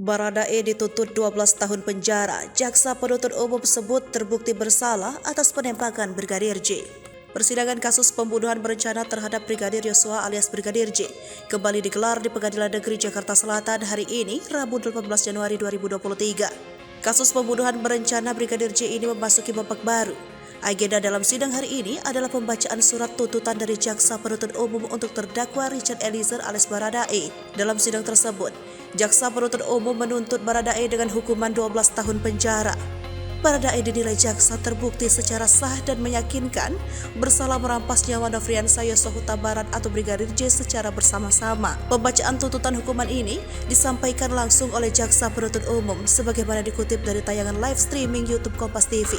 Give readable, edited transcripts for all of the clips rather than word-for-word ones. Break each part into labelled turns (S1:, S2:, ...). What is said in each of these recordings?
S1: Baradae dituntut 12 tahun penjara. Jaksa penuntut umum sebut terbukti bersalah atas penembakan Brigadir J. Persidangan kasus pembunuhan berencana terhadap Brigadir Yosua alias Brigadir J kembali digelar di Pengadilan Negeri Jakarta Selatan hari ini, Rabu 18 Januari 2023. Kasus pembunuhan berencana Brigadir J ini memasuki babak baru. Agenda dalam sidang hari ini adalah pembacaan surat tuntutan dari Jaksa Penuntut Umum untuk terdakwa Richard Eliezer alias Baradae. Dalam sidang tersebut, Jaksa Penuntut Umum menuntut Baradae dengan hukuman 12 tahun penjara. Baradae dinilai jaksa terbukti secara sah dan meyakinkan bersalah merampas nyawa Nofriansah Yosua Huta Barat atau Brigadir J secara bersama-sama. Pembacaan tuntutan hukuman ini disampaikan langsung oleh Jaksa Penuntut Umum sebagaimana dikutip dari tayangan live streaming YouTube Kompas TV.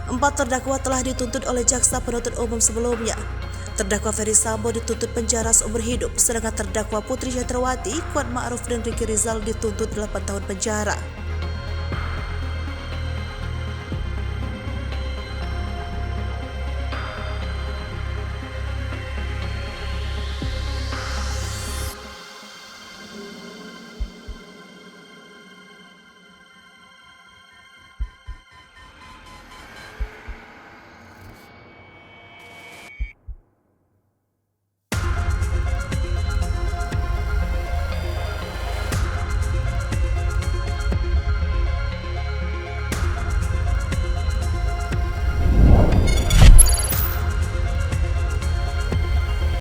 S1: 4 terdakwa telah dituntut oleh Jaksa Penuntut Umum sebelumnya. Terdakwa Ferry Sambo dituntut penjara seumur hidup, sedangkan terdakwa Putri Chandrawati, Kuat Ma'ruf dan Ricky Rizal dituntut 8 tahun penjara.